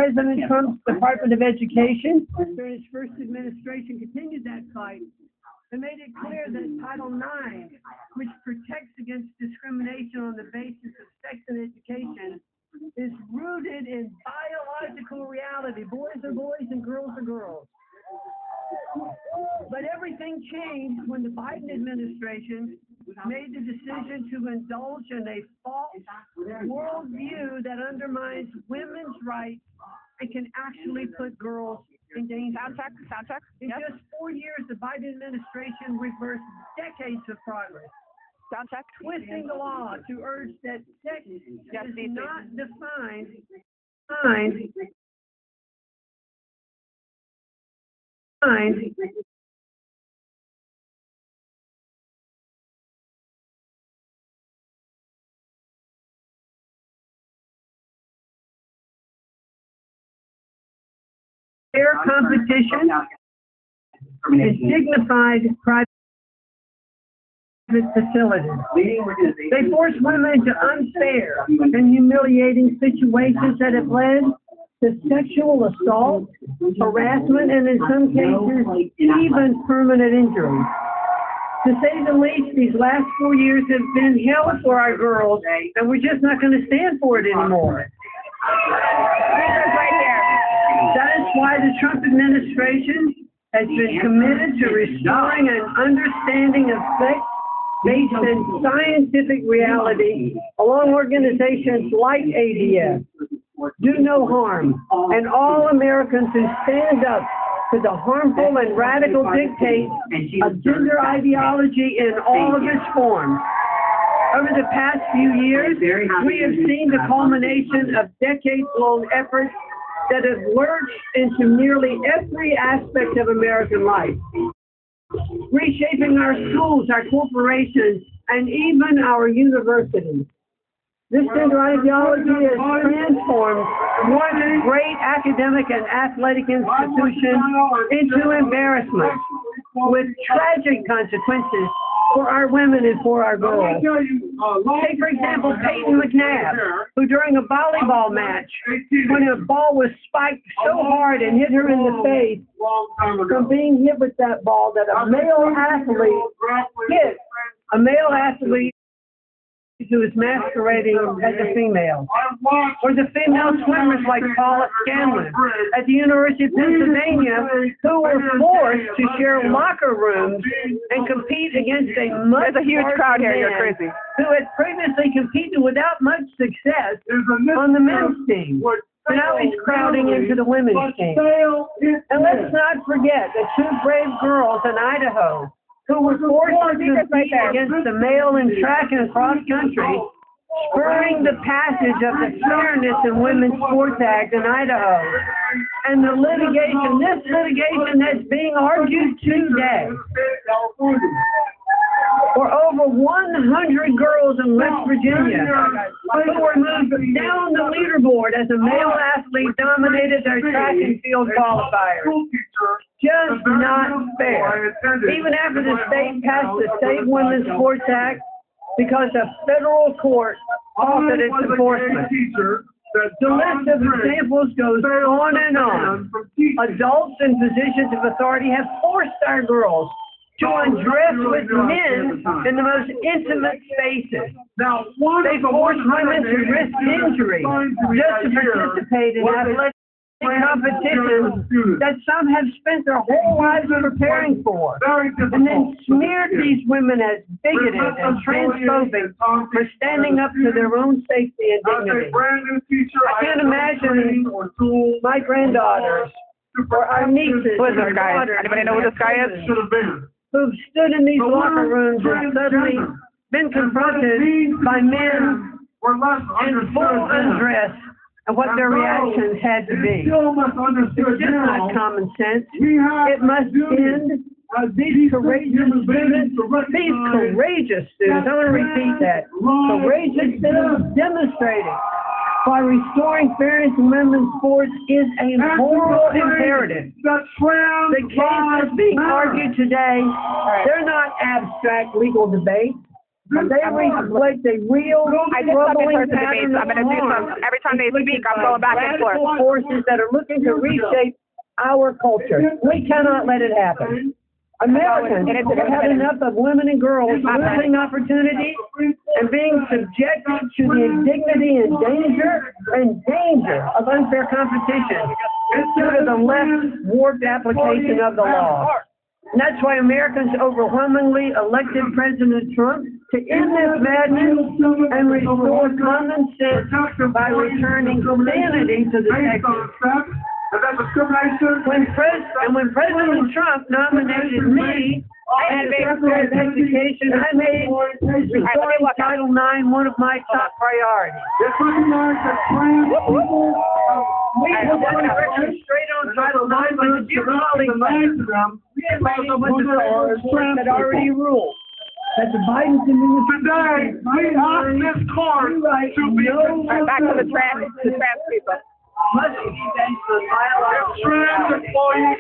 President Trump's Department of Education, during his first administration, continued that fight and made it clear that Title IX, which protects against discrimination on the basis of sex and education, is rooted in biological reality. Boys are boys and girls are girls. But everything changed when the Biden administration made the decision to indulge in a false worldview that undermines women's rights and can actually put girls in danger. Sound check. In just 4 years, the Biden administration reversed decades of progress, Sound check. twisting the law to urge that sex is not defined fair competition and dignified private facilities. They force women into unfair and humiliating situations that have led to sexual assault, harassment, and in some cases, even permanent injury. To say the least, these last 4 years have been hell for our girls, and we're just not going to stand for it anymore. Right here. That is why the Trump administration has been committed to restoring an understanding of sex based in scientific reality along organizations like ADF, Do No Harm, and all Americans who stand up to the harmful and radical dictates of gender ideology in all of its forms. Over the past few years, we have seen the culmination of decades-long efforts that have lurched into nearly every aspect of American life, reshaping our schools, our corporations, and even our universities. This gender ideology has transformed one great academic and athletic institution into embarrassment, with tragic consequences for our women and for our girls. Take, for example, Peyton McNabb, who during a volleyball match, when a ball was spiked so hard and hit her in the face, from being hit with that ball, that a male athlete hit a male athlete who is masquerading as a female. Or the female swimmers like Paula Scanlon at the University of Pennsylvania, who were forced to share locker rooms and compete against a much There's a huge crowd here, you're man crazy. who had previously competed without much success on the men's team. So now he's crowding into the women's team. And let's not forget the two brave girls in Idaho who were forced to compete against the male in track and cross country, spurring the passage of the Fairness in Women's Sports Act in Idaho. And the litigation, this litigation that's being argued today, for over 100 girls in West Virginia who were moved down the leaderboard as a male athlete dominated their track and field qualifiers. Just not fair. Even after the state passed the Save Women's Sports Act, because a federal court halted its enforcement. The list of examples goes on and on. Adults in positions of authority have forced our girls to undress with men in the most intimate spaces. They force women to risk injury just to participate in athletic competitions that some have spent their whole lives preparing for, and then smeared these women as bigoted and transphobic for standing up to their own safety and dignity. I can't imagine my granddaughters or our nieces. Who is this guy? Anybody know who this guy is? Who've stood in these locker rooms and suddenly been confronted by men in full undress, and what their reactions had to be. It's just not common sense. It must end. These courageous students, I want to repeat that, courageous students demonstrating by restoring fairness in women's sports is a moral imperative. The cases being argued today, they're not abstract legal debates. They reflect a real I did some troubling in-person debates. pattern I'm going to do some. Every time they speak, I'm going back and forth. Radical forces that are looking to reshape our culture. We cannot let it happen. Americans have had enough of women and girls losing opportunity and being subjected to the indignity and danger of unfair competition due to the left warped application of the law. And that's why Americans overwhelmingly elected President Trump to end this madness and restore common sense by returning sanity to the Texas. When President Trump nominated me as Secretary of Education, I made restoring Title IX one of my top priorities. We will go straight on Title IX, but the dear colleagues had already ruled that the Biden administration we ask this court to be back to the trans people. must be based on biological trans employees.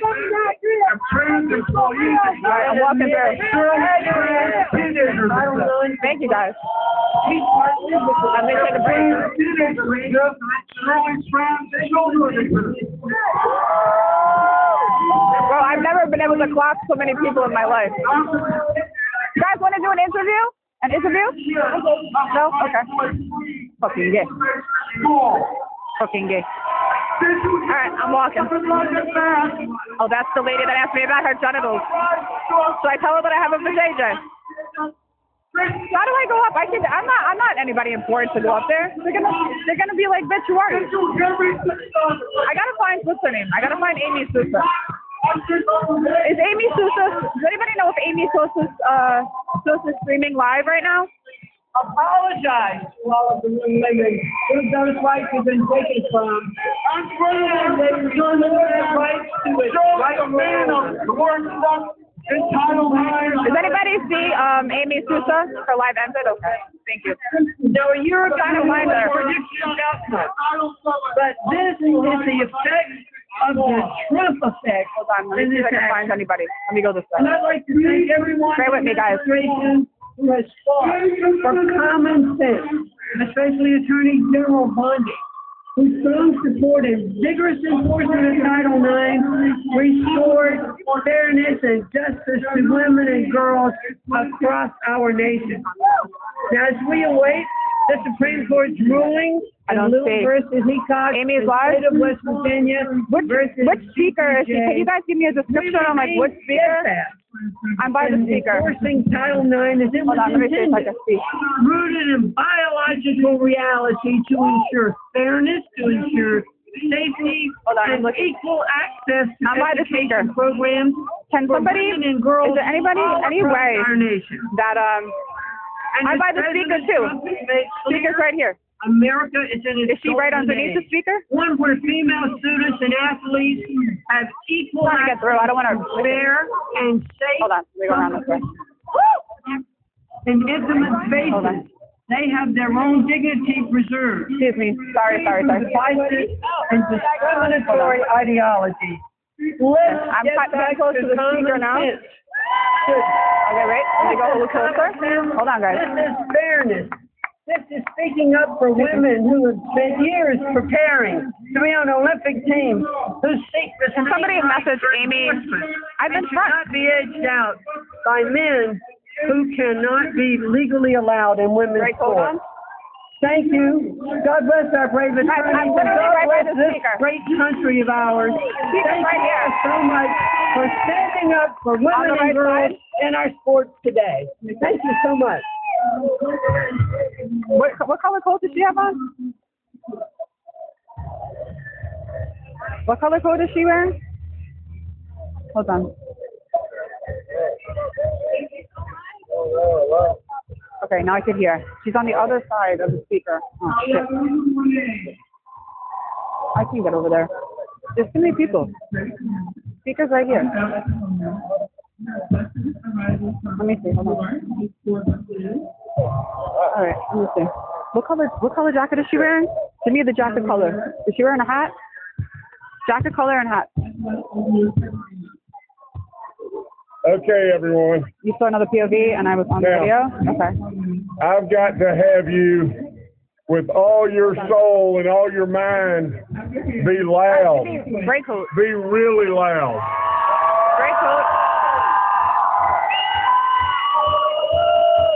I'm walking there. Thank you guys. I'm going to take a break. Well, I've never been able to clock so many people in my life. You guys want to do an interview? An interview? No? Okay. Fucking gay. Fucking gay. Alright, I'm walking. Oh, that's the lady that asked me about her genitals. So I tell her that I have a vajayjay. How do I go up? I'm not anybody important to go up there. They're gonna be like, bitch, who are you? I gotta find, what's her name? I gotta find Amy Sousa. Is Amy Sousa, does anybody know if Amy Sousa's streaming live right now? Apologize to all of the women who those rights have been taken from. And they return their rights to it. Does anybody see Amy Sousa? Her live ended? Okay, thank you. No, you're trying to find her. prediction outcome. But this is the effect of the Trump effect. Hold on, let me see if I can find anybody. Let me go this way. And I'd like to thank everyone Stay with me, guys. who has fought for common sense, especially Attorney General Bondi, whose strong support and vigorous enforcement of Title IX restored fairness and justice to women and girls across our nation. Now, as we await the Supreme Court's ruling on Little versus Heacock, Amy's in the live? state of West Virginia, Which speaker is she? Can you guys give me a description on like which speaker? I'm by the speaker. Enforcing Title IX as it was Hold on, let me see if I intended, can speak. rooted in biological reality to ensure fairness, to ensure safety, Hold on, I'm and looking. equal access to I'm by the speaker. education programs Can for somebody, women and girls is there anybody, all any across way our nation. that, And I'm as by the speaker President too. Trump has made Speaker's clear, right here. America is in its Is she right golden underneath the age. speaker? One where female students and athletes have equal I'm trying to get through. I don't want to. fair and safe Hold on, let me go around this way. and intimate Hold on. spaces. They have their own dignity preserved. Excuse me. Sorry. Divisive and discriminatory ideology. Let's I'm get getting back close to the common speaker now. sense. Okay, wait. Let me go a little closer. Hold on, guys. This is fairness. This is speaking up for women who have spent years preparing to be on Olympic teams, who seek the Can somebody message Amy? I've been should not be edged out by men who cannot be legally allowed in women's Right, hold on. sports. Thank you. God bless our brave attorneys. I'm and literally God right by bless the this speaker. great country of ours. Speaker's Thank right you here. so much for standing up for On women the right and girls side? in our sports today. Thank you so much. What color coat does she have on? What color coat is she wearing? Hold on. Okay, now I can hear. She's on the other side of the speaker. Oh, shit. I can get over there. There's too many people. Speaker's right here. Let me see. Hold on. All right. Let me see. What color jacket is she wearing? Give me the jacket color. Is she wearing a hat? Jacket color and hat. Okay, everyone. You saw another POV and I was on the Yeah. video? Okay. I've got to have you, with all your soul and all your mind, be loud. Gray coat. Be really loud. Gray coat.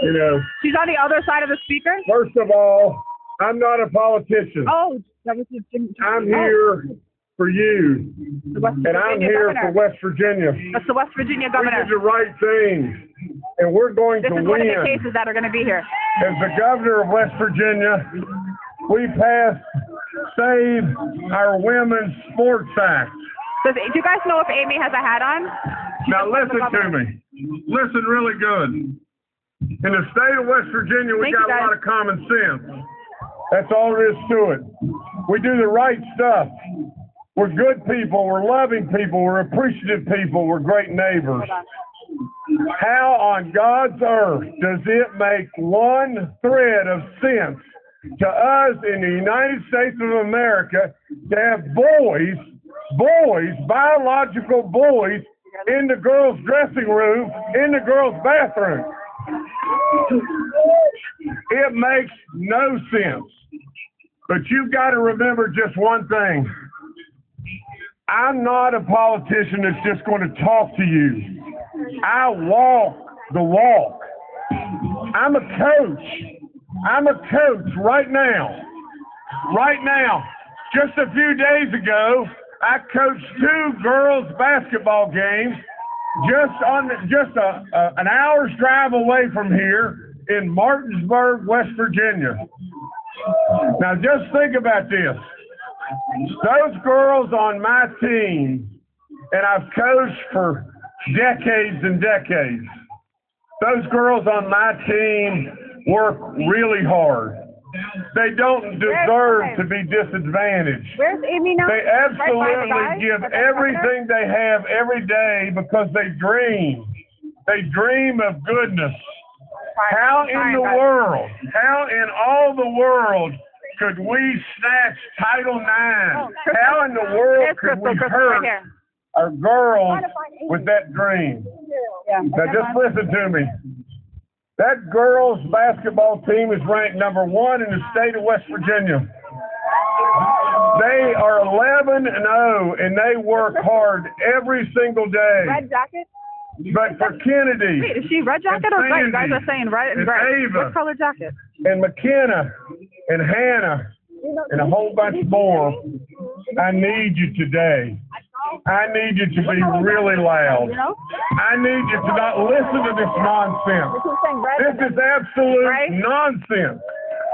You know, She's on the other side of the speaker? first of all, I'm not a politician. Oh, that was the I'm here for you, and I'm here for West Virginia. That's the West Virginia We governor. did the right thing, and we're going This to is one of the win. cases that are going to be here. As the governor of West Virginia, we passed Save Our Women's Sports Act. Do you guys know if Amy has a hat on? Now listen to me. Listen really good. In the state of West Virginia, we Thank you, got a guys. lot of common sense. That's all there is to it. We do the right stuff. We're good people. We're loving people. We're appreciative people. We're great neighbors. How on God's earth does it make one thread of sense to us in the United States of America to have boys, biological boys, in the girls' dressing room, in the girls' bathroom? It makes no sense. But you've got to remember just one thing. I'm not a politician that's just going to talk to you. I walk the walk. I'm a coach. I'm a coach right now. Right now. Just a few days ago, I coached 2 girls' basketball games just an hour's drive away from here in Martinsburg, West Virginia. Now just think about this. Those girls on my team, and I've coached for decades and decades, those girls on my team work really hard. They don't deserve to be disadvantaged. Where's Amy now? They absolutely give everything they have every day because they dream. They dream of goodness. How in the world, how in all the world could we snatch Title IX? How in the world could we hurt our girls with that dream? Now just listen to me. That girls' basketball team is ranked number 1 in the state of West Virginia. They are 11-0, and they work hard every single day. Red jacket? But for Kennedy, Wait, is she red jacket or gray? You guys are saying red and gray. Ava, What color jacket? and McKenna, and Hannah, and a whole bunch more, I need you today. I need you to be really loud. I need you to not listen to this nonsense. This is absolute nonsense.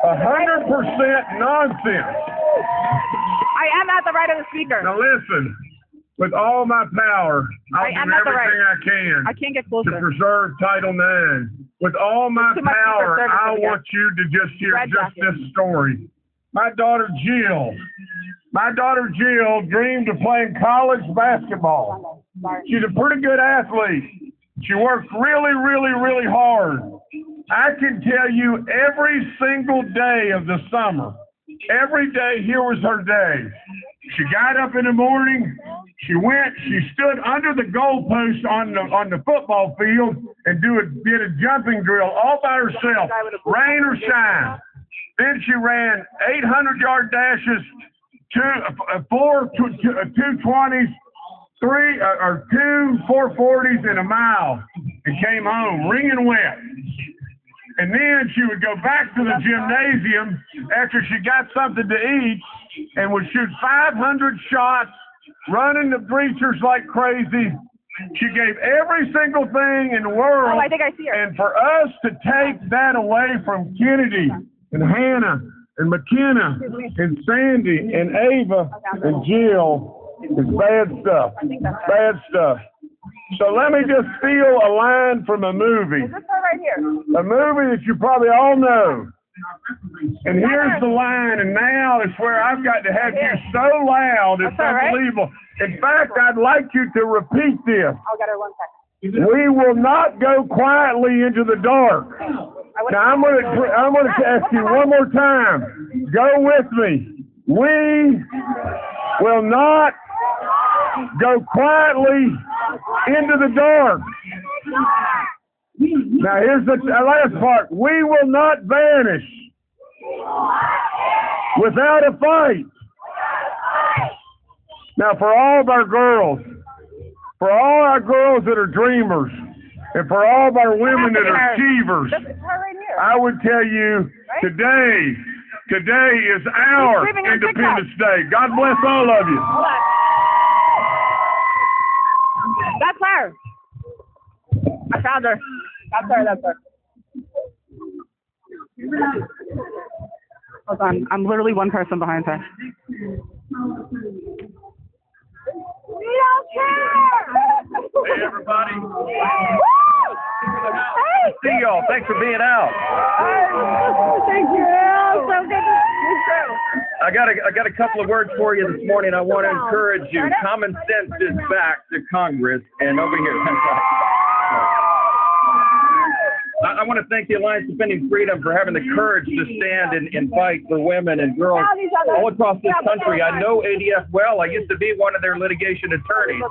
100% nonsense. I am at the right of the speaker. Now listen, with all my power, I'll do everything I can I can't get to closer. preserve Title IX. With all my Too much power, Secret Service I again. want you to just hear Red just jacket. this story. My daughter Jill dreamed of playing college basketball. She's a pretty good athlete. She works really, really, really hard. I can tell you every single day of the summer, every day, here was her day. She got up in the morning, she stood under the goalpost on the football field and did a jumping drill all by herself, rain or shine. Then she ran 800-yard dashes, 4 220s, 2 440s, and a mile, and came home wringing wet. And then she would go back to the gymnasium after she got something to eat and would shoot 500 shots, running the bleachers like crazy. She gave every single thing in the world. Oh, I think I see her. And for us to take that away from Kennedy and Hannah and McKenna and Sandy and Ava and Jill is bad stuff. Bad stuff. So let me just steal a line from a movie. Is this her right here? A movie that you probably all know. And here's the line, and now is where I've got to have you so loud, it's unbelievable. In fact, I'd like you to repeat this. I'll get her 1 second. We will not go quietly into the dark. Now I'm going to ask you one more time. Go with me. We will not go quietly into the dark. Now here's the last part. We will not vanish without a fight. Now for all of our girls, that are dreamers, and for all of our women that are achievers, I would tell you today is our Independence Day. God bless all of you. That's her. I found her. That's her. Hold on. I'm literally one person behind her. We don't care! Hey, everybody. Hey! See y'all. Thanks for being out. Thank you. So good to see you too. I got a couple of words for you this morning. I want to encourage you. Common sense is back to Congress and over here. I want to thank the Alliance Defending Freedom for having the courage to stand and fight for women and girls all across this country. I know ADF well. I used to be one of their litigation attorneys.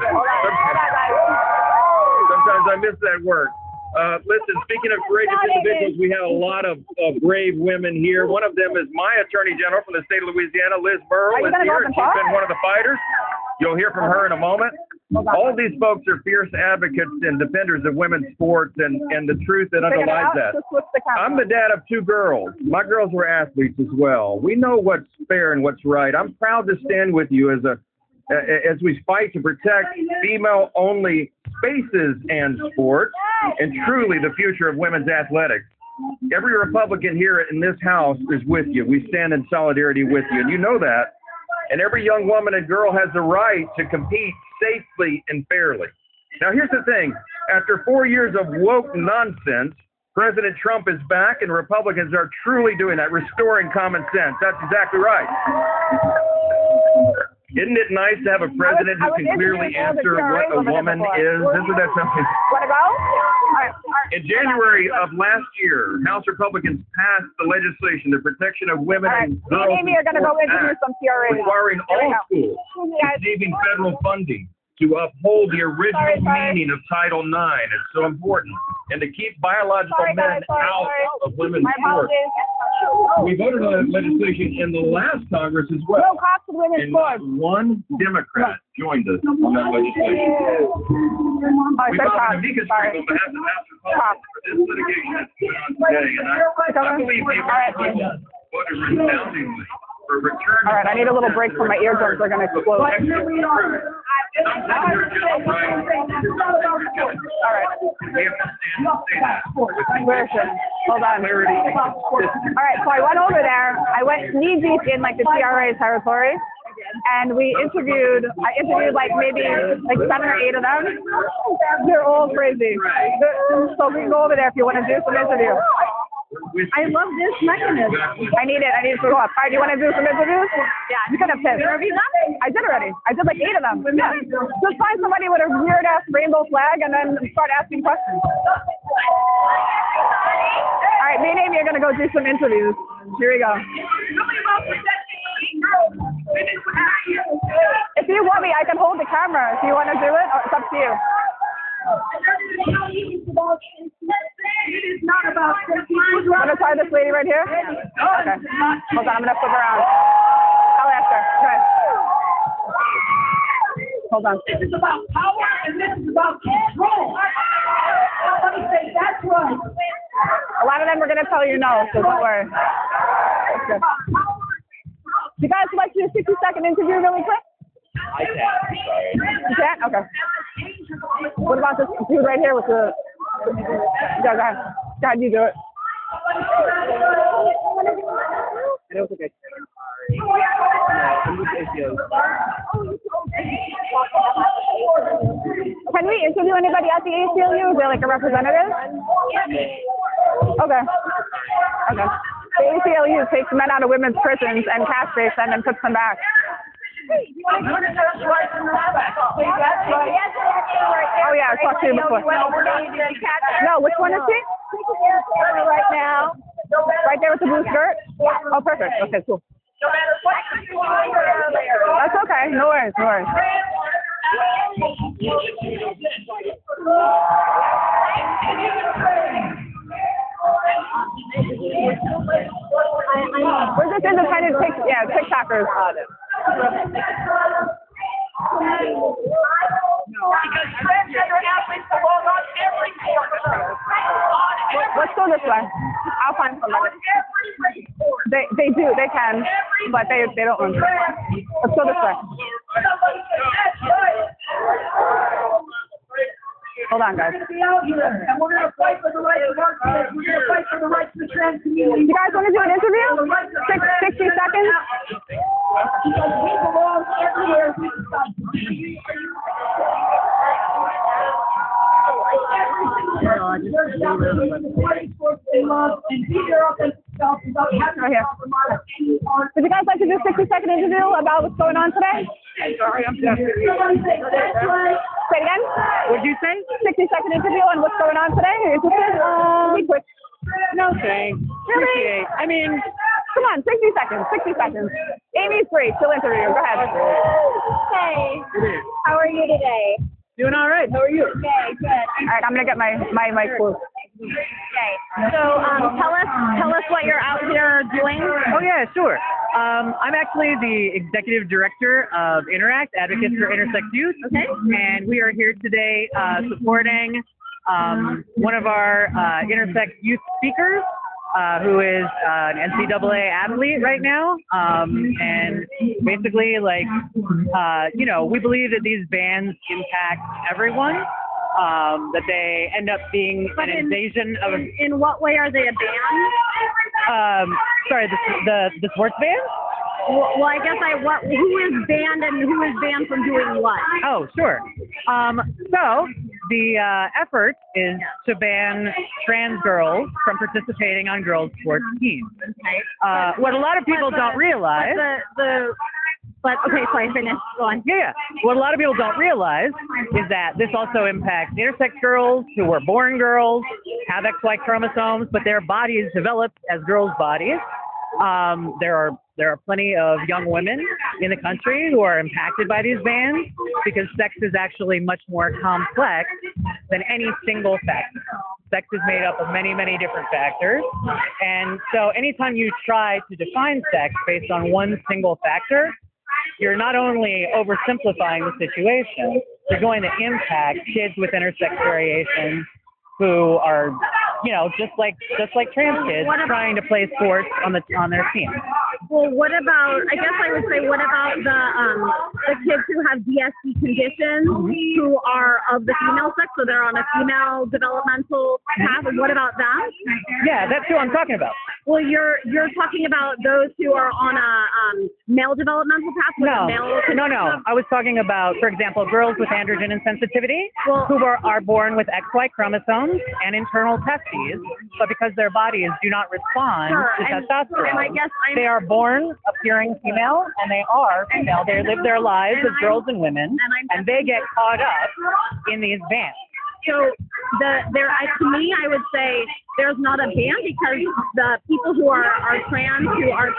Sometimes I miss that work. Listen, speaking of courageous individuals, we have a lot of brave women here. One of them is my Attorney General from the state of Louisiana, Liz Burrow, is here, and she's been one of the fighters. You'll hear from her in a moment. All of these folks are fierce advocates and defenders of women's sports and the truth that underlies that. I'm the dad of 2 girls. My girls were athletes as well. We know what's fair and what's right. I'm proud to stand with you as we fight to protect female-only spaces and sports and truly the future of women's athletics. Every Republican here in this House is with you. We stand in solidarity with you, and you know that. And every young woman and girl has the right to compete safely and fairly. Now, here's the thing. After 4 years of woke nonsense, President Trump is back, and Republicans are truly doing that, restoring common sense. That's exactly right. Isn't it nice to have a president who can clearly answer what a woman is? Isn't that something? Want to go? In January of last year, House Republicans passed the legislation, the Protection of Women and Girls Me and Amy are going to go introduce some TRAs. requiring all schools receiving federal funding to uphold the original meaning of Title IX. It's so important. And to keep biological men out of women's sports. We voted on that legislation in the last Congress as well. No cost to women's And sports. one Democrat joined us on that legislation. We filed an amicus brief on behalf of the House Republicans for this litigation that's going on today. And I believe the Republicans voted resoundingly for return. All right, I need a little break from my eardrums. They're going to explode. All right. Where is it? Hold on. All right, so I went over there. I went knee deep in like the TRA territory, and I interviewed like maybe like 7 or 8 of them. They're all crazy. So we can go over there if you want to do some interview. I love this mechanism. I need it to go up. All right, do you want to do some interviews? Yeah. You're going to piss. I did already. I did like 8 of them. Yeah. Just find somebody with a weird-ass rainbow flag and then start asking questions. All right, me and Amy are going to go do some interviews. Here we go. If you want me, I can hold the camera. If you want to do it, it's up to you. It is not about You want to try this lady right here? Okay. Hold on, I'm going to flip around. I'll ask her. Go ahead. Hold on. This is about power and this is about control. Let me say that's right. A lot of them are going to tell you no, so don't worry. Okay. You guys would like to do a 60-second interview really quick? I can. Sorry. You can? Okay. What about this dude right here with the... Go ahead. Go ahead, you do it. It was okay. Can we interview anybody at the ACLU? Is there like a representative? Okay. Okay. The ACLU takes men out of women's prisons and castrates them and puts them back. Oh yeah, I talked to you before. No, which one is she? Right now. Right there with the blue skirt? Oh, perfect. Okay, cool. That's okay. No worries, no worries. Where's this independent TikTokers? Because transgender athletes belong on every court. Let's go this way. I'll find somebody. They do, they can, but they don't own it. Let's go this way. Hold on, guys. And we're going to fight for the rights of our kids. We're going to fight for the rights of the trans community. You guys want to do an interview? 60 seconds? Because we belong everywhere we come. Right here. Would you guys like to do a 60-second interview about what's going on today? Sorry, I'm deaf. Say it again? What'd you say? 60-second interview on what's going on today? Are you interested? Be quick. No thanks. Really? I mean, come on, 60 seconds, 60 seconds. Amy's free, she'll interview you. Go ahead. Hey, how are you today? doing all right. How are you? Okay, good. All right, I'm going to get my clue. Okay, so tell us what you're out here doing. Oh yeah, sure. I'm actually the executive director of Interact, Advocates for Intersex Youth. Okay. And we are here today supporting one of our intersex youth speakers, who is an NCAA athlete right now. And basically, like, we believe that these bans impact everyone, that they end up being an invasion of... In what way are they a ban? Sorry, the sports ban? Well, I guess who is banned and who is banned from doing what? Oh, sure. So the effort is to ban trans girls from participating on girls' sports teams. Okay. What a lot of people don't realize... Okay, sorry, finish. Go on. Yeah. What a lot of people don't realize is that this also impacts intersex girls who were born girls, have XY chromosomes, but their bodies developed as girls' bodies. There are plenty of young women in the country who are impacted by these bans because sex is actually much more complex than any single factor. Sex is made up of many, many different factors. And so anytime you try to define sex based on one single factor, you're not only oversimplifying the situation, you're going to impact kids with intersex variations who are, just like trans kids trying to play sports on their team. Well, what about? I guess I would say, what about the kids who have DSD conditions who are of the female sex, so they're on a female developmental path? And what about them? Yeah, that's who I'm talking about. Well, you're talking about those who are on a male developmental path. No. I was talking about, for example, girls with androgen insensitivity who are born with XY chromosomes and internal testes, but because their bodies do not respond to testosterone, and I guess they are born appearing female, and they are female. They live their lives as girls and women, and they get caught up in these bans. So to me, I would say there's not a ban because the people who are trans men are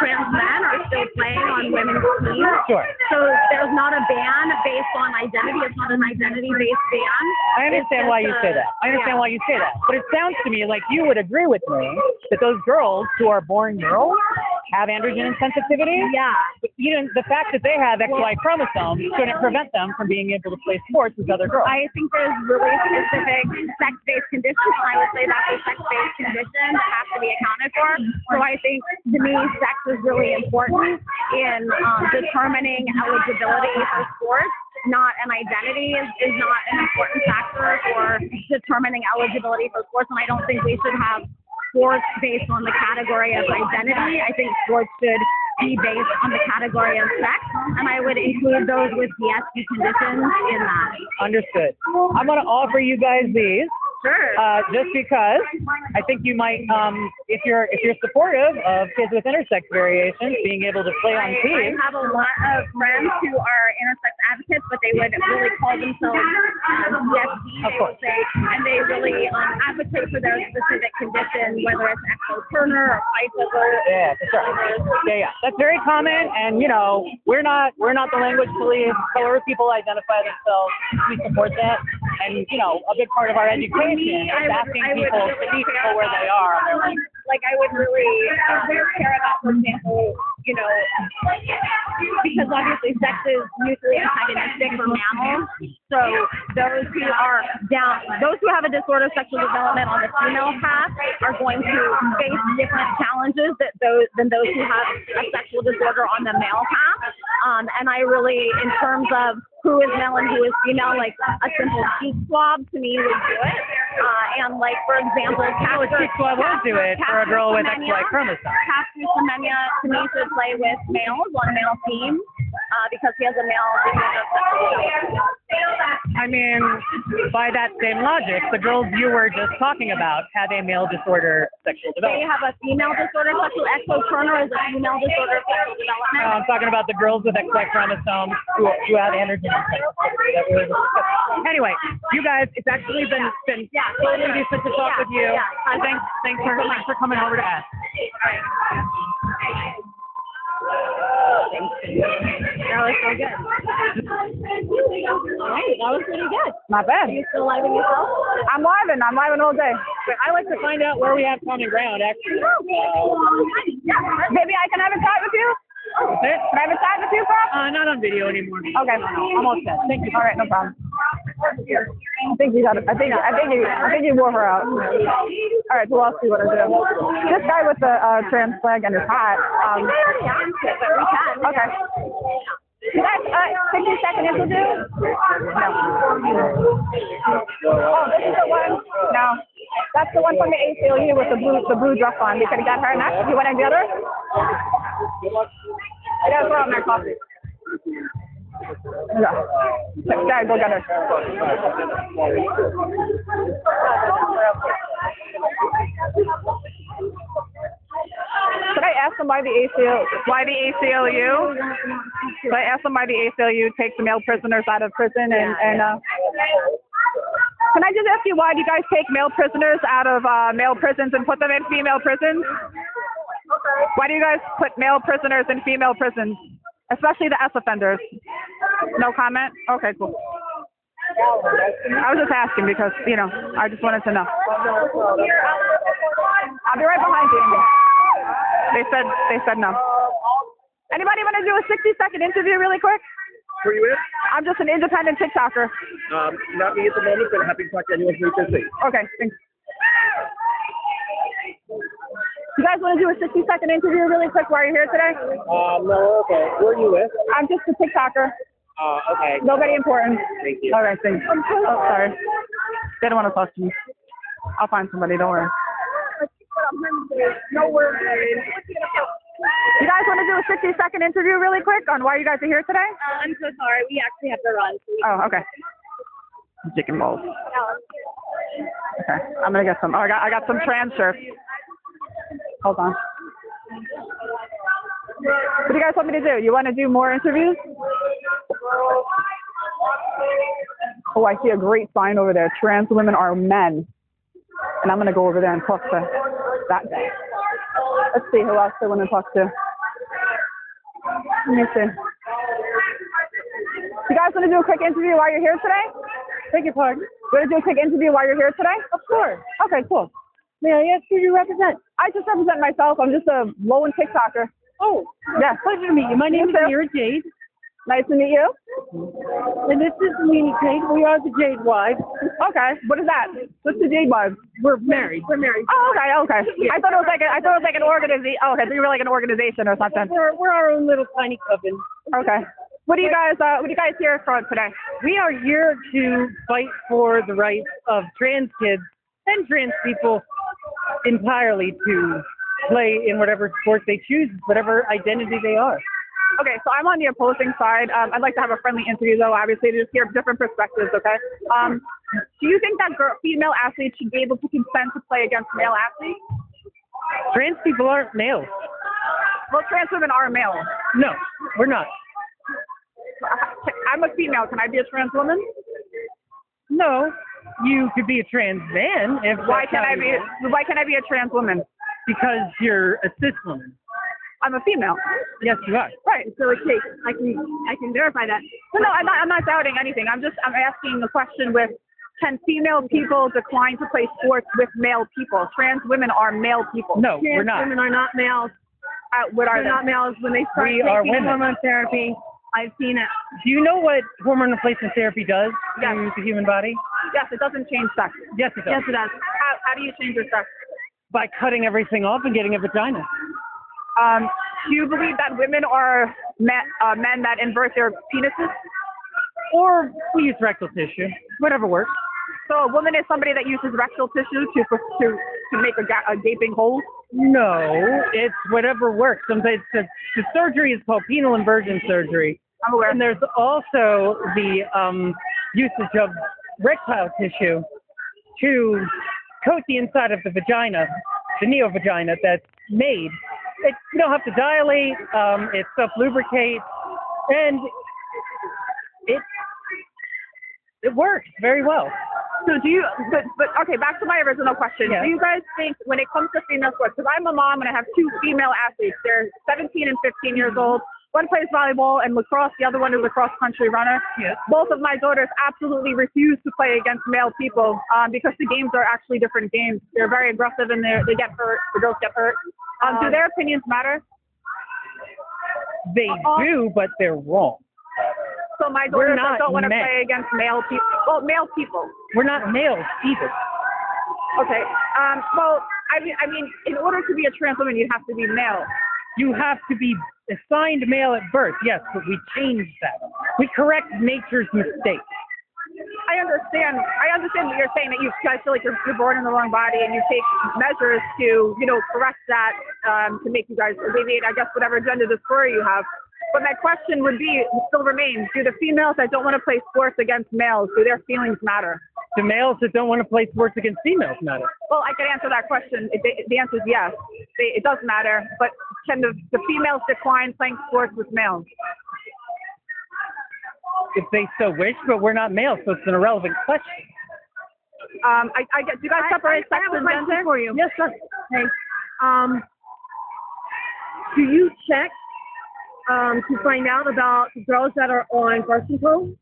still playing on women's teams. Sure. So there's not a ban based on identity. It's not an identity-based ban. I understand why you say that. But it sounds to me like you would agree with me that those girls who are born girls have androgen insensitivity. Yeah. Even the fact that they have XY chromosomes shouldn't prevent them from being able to play sports with other girls. I think there's really specific sex-based conditions, and I would say that those sex-based conditions have to be accounted for. So I think, to me, sex is really important in determining eligibility for sports. Not an identity is not an important factor for determining eligibility for sports, and I don't think we should have sports based on the category of identity. I think sports should be based on the category of sex, and I would include those with DSD conditions in that. Understood. I'm going to offer you guys these. Sure. Just because I think you might, if you're supportive of kids with intersex variations being able to play on teams. I have a lot of friends who are intersex advocates but they would really call themselves CSD, they would say, and they really advocate for their specific condition, whether it's Turner or pipe liver. Yeah, for sure. Yeah. That's very common, and you know, we're not the language police. However people identify themselves, we support that. And you know, a big part of our education is asking people to meet people where they are. Like I would really care about, for example, you know, because obviously sex is mutually antagonistic for mammals. So those who have a disorder of sexual development on the female path are going to face different challenges than those who have a sexual disorder on the male path. And I really, in terms of who is male and who is female, like a simple cheek swab to me would do it. And like, for example, a cheek swab would do it for a girl with XY chromosome. Castor Semenya to me should play with males on male teams because he has a male disorder of sexual development. I mean, by that same logic, the girls you were just talking about have a male disorder sexual They development. have a female disorder of sexual. Turner is a female disorder of sexual development. I'm talking about the girls with XY chromosomes who have androgen. Anyway, you guys, it's actually been totally decent to talk with you. Thanks for coming over to us. That was so good. All right, that was pretty good. Not bad. Are you still living yourself? I'm living all day. But I like to find out where we have common ground, actually. Maybe I can have a chat with you? Okay. Can I have a chat with you, Bob? Not on video anymore. Okay. Almost dead. Thank you. All right, no problem. I think you wore her out. All right, so I'll see what I do. This guy with the trans flag and his hat. Okay. You guys, 60-second interview? No. Oh, this is the one? No. That's the one from the ACLU with the blue dress on. We could have got her next. You want to get her? I gotta throw out my coffee. Yeah. Dad, go get her. Should I ask them why the ACLU? Should I ask them why the ACLU takes the male prisoners out of prison and can I just ask you why do you guys take male prisoners out of male prisons and put them in female prisons? Why do you guys put male prisoners in female prisons, especially the S offenders? No comment? Okay, cool. I was just asking because, you know, I just wanted to know. I'll be right behind you. They said no. Anybody want to do a 60-second interview really quick? Were you in? I'm just an independent TikToker. Not me at the moment, but happy to talk to anyone who's busy. Okay, thanks. You guys want to do a 60-second interview really quick while you're here today? No, okay. Who are you with? I'm just a TikToker. Okay. Nobody important. Thank you. All right, thanks. Oh, sorry. They don't want to talk to me. I'll find somebody, don't worry. No worries. You guys want to do a 60-second interview really quick on why you guys are here today? I'm so sorry. We actually have to run. Oh, okay. Chicken balls. Okay, I'm gonna get some. Oh, I got some trans shirts. Hold on. What do you guys want me to do? You want to do more interviews? Oh, I see a great sign over there. Trans women are men. And I'm gonna go over there and talk to that guy. Let's see who else I want to talk to. Let me see. You guys want to do a quick interview while you're here today? Beg your pardon? You want to do a quick interview while you're here today? Of course. Okay, cool. May I ask who you represent? I just represent myself. I'm just a lone TikToker. Oh, yeah. Pleasure to meet you. My name is Amira Jade. Nice to meet you. And this is me, Jade. We are the Jade Wives. Okay. What is that? What's the Jade Wives? We're married. We're married. Oh, okay. Yeah. I thought it was like an organization. Oh, okay. So you were like an organization or something. We're our own little tiny coven. Okay. What do you guys here for today? We are here to fight for the rights of trans kids and trans people entirely to play in whatever sport they choose, whatever identity they are. Okay, so I'm on the opposing side. I'd like to have a friendly interview, though, obviously, to just hear different perspectives, okay? Do you think that female athletes should be able to consent to play against male athletes? Trans people aren't males. Well, trans women are males. No, we're not. I'm a female. Can I be a trans woman? No, you could be a trans man if. Why that's can't how I you be? want. Why can't I be a trans woman? Because you're a cis woman. I'm a female. Yes, you are. Right. So okay, I can verify that. No, I'm not doubting anything. I'm asking the question with, can female people decline to play sports with male people? Trans women are male people. No, Trans we're not. women are not males. What are They're they? not males. When they start We are taking women. hormone therapy, I've seen it. Do you know what hormone replacement therapy does Yes. to the human body? Yes, it doesn't change sex. Yes, it does. Yes, it does. How do you change your sex? By cutting everything off and getting a vagina. Do you believe that women are men that invert their penises? Or we use rectal tissue. Whatever works. So a woman is somebody that uses rectal tissue to make a gaping hole? No, it's whatever works. Sometimes the surgery is called penile inversion surgery. I'm aware. And there's also the usage of rectile tissue to coat the inside of the vagina, the neovagina that's made. You don't have to dilate, it self-lubricates, and it works very well. So do you, but okay, back to my original question. Yeah. Do you guys think when it comes to female sports, because I'm a mom and I have two female athletes, they're 17 and 15 years old. One plays volleyball and lacrosse, the other one is a cross-country runner. Yes. Both of my daughters absolutely refuse to play against male people because the games are actually different games. They're very aggressive and they get hurt, the girls get hurt. Do their opinions matter? They do, but they're wrong. So my daughters not don't want to men. play against male people. Well, male people. We're not males either. Okay. Well, I mean, in order to be a trans woman, you have to be male. You have to be assigned male at birth, yes, but we changed that. We correct nature's mistake. I understand what you're saying, that you guys feel like you're born in the wrong body and you take measures to, correct that, to make you guys alleviate, I guess, whatever gender dysphoria you have. But my question would be, still remains, do the females that don't want to play sports against males, do their feelings matter? The males that don't want to play sports against females matter. Well, I can answer that question. The answer is yes. It does matter. But can the females decline playing sports with males? If they so wish, but we're not males, so it's an irrelevant question. I get. Do you guys separate sex and gender? For you. Yes, sir. Okay. Do you check to find out about girls that are on birth control?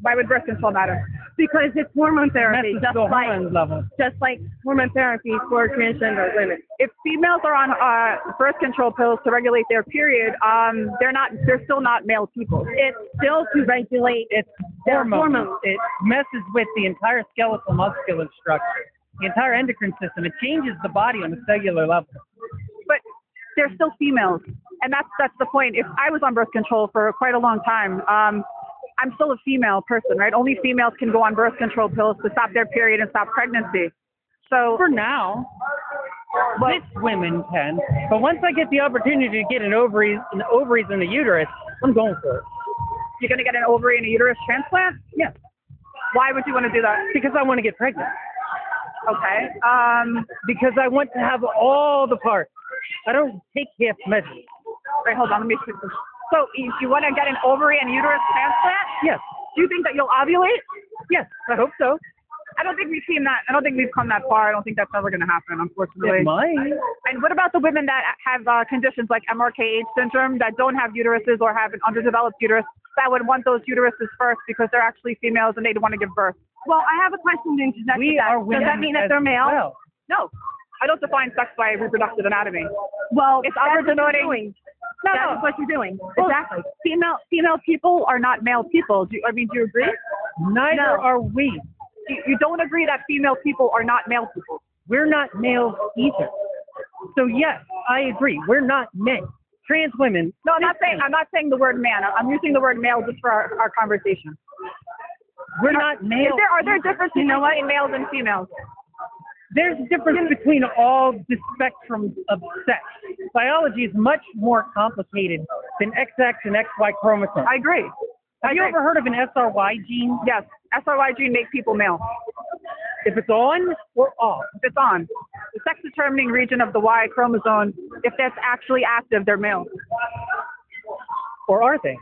Why would birth control matter? Because it's hormone therapy, That's the hormone level. just like hormone therapy for transgender women. If females are on birth control pills to regulate their period, they're still not male people. It's still to regulate It's their hormones. hormones. It messes with the entire skeletal muscular structure, the entire endocrine system. It changes the body on a cellular level. But they're still females, and that's the point. If I was on birth control for quite a long time, I'm still a female person, right? Only females can go on birth control pills to stop their period and stop pregnancy. So For now, cis women can, but once I get the opportunity to get an ovaries and a uterus, I'm going for it. you're going to get an ovary and a uterus transplant? Yeah, Why would you want to do that? because I want to get pregnant. Okay. Because I want to have all the parts. I don't take half measures. Wait, hold on. Let me see this. So you want to get an ovary and uterus transplant? Yes, Do you think that you'll ovulate? yes, I hope so. I don't think we've seen that. I don't think we've come that far. I don't think that's ever going to happen, unfortunately. It might. And what about the women that have conditions like MRKH syndrome that don't have uteruses or have an underdeveloped uterus that would want those uteruses first because they're actually females and they want to give birth? Well, I have a question to interject with We that. are women. Does that mean that as they're male? well. No. I don't define sex by reproductive anatomy. Well, It's that's what you're opportunity. doing. No, That no. is what you're doing. Well, Exactly. Female people are not male people. Do you agree? Neither No. are we. You don't agree that female people are not male people. We're not males either. So yes, I agree. We're not men. Trans women. No, I'm not saying the word man. I'm using the word male just for our conversation. We're not males. Are there differences between males and females? There's a difference between all the spectrum of sex. Biology is much more complicated than XX and XY chromosomes. I agree. Have you ever heard of an SRY gene? Yes, SRY gene makes people male. If it's on or off. If it's on. The sex determining region of the Y chromosome, if that's actually active, they're male. Or are they?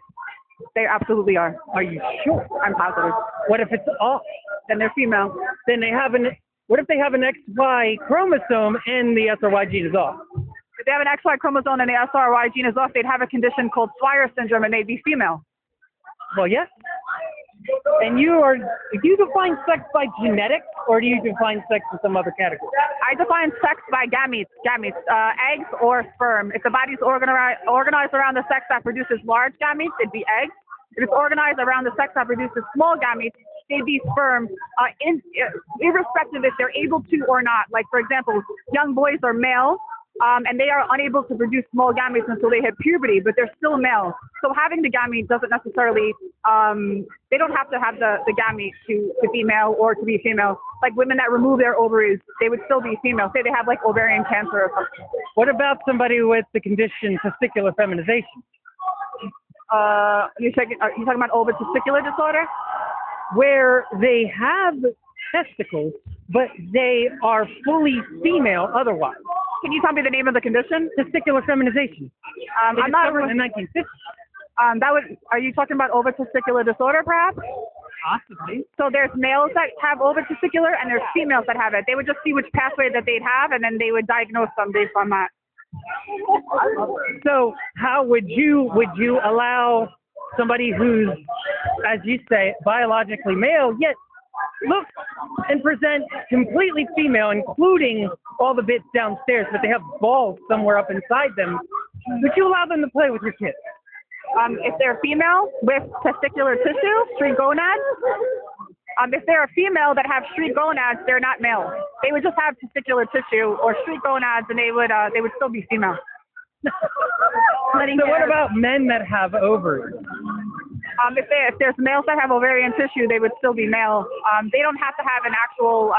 they absolutely are. Are you sure? I'm positive. What if it's off? Then they're female. Then they have what if they have an XY chromosome and the SRY gene is off? If they have an XY chromosome and the SRY gene is off, they'd have a condition called Swyer syndrome, and they'd be female. Well, yes. And do you define sex by genetics, or do you define sex in some other category? I define sex by gametes, eggs or sperm. If the body's organized around the sex that produces large gametes, it'd be eggs. If it's organized around the sex that produces small gametes, they'd be sperm, irrespective if they're able to or not. Like, for example, young boys are male, and they are unable to produce small gametes until they hit puberty, but they're still male. So having the gamete doesn't necessarily, they don't have to have the gamete to be male or to be female. Like women that remove their ovaries, they would still be female. Say they have like ovarian cancer or something. What about somebody with the condition testicular feminization? Are you talking about ovotesticular disorder? Where they have testicles, but they are fully female otherwise. Can you tell me the name of the condition? Testicular feminization. I'm not in the 1950s. Are you talking about ovotesticular disorder, perhaps? Possibly. So there's males that have ovotesticular and there's females that have it. They would just see which pathway that they'd have, and then they would diagnose them based on that. So how would you allow somebody who's, as you say, biologically male, yet look and present completely female, including all the bits downstairs, but they have balls somewhere up inside them, would you allow them to play with your kids? If they're female with testicular tissue, street gonads, if they're a female that have street gonads, they're not male. They would just have testicular tissue or street gonads, and they would still be female. So what about men that have ovaries? If there's males that have ovarian tissue, they would still be male. They don't have to have an actual.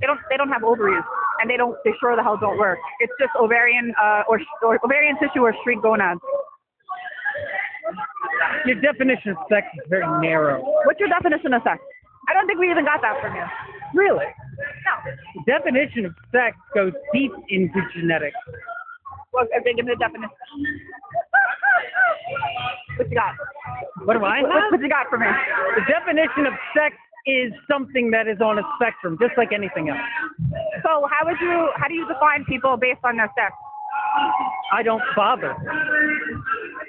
They don't have ovaries, and they sure the hell don't work. It's just ovarian or ovarian tissue or street gonads. Your definition of sex is very narrow. What's your definition of sex? I don't think we even got that from you. Really? No. The definition of sex goes deep into genetics. Well, give me the definition. What you got? What do I have? What you got for me? The definition of sex is something that is on a spectrum, just like anything else. So how do you define people based on their sex? I don't bother.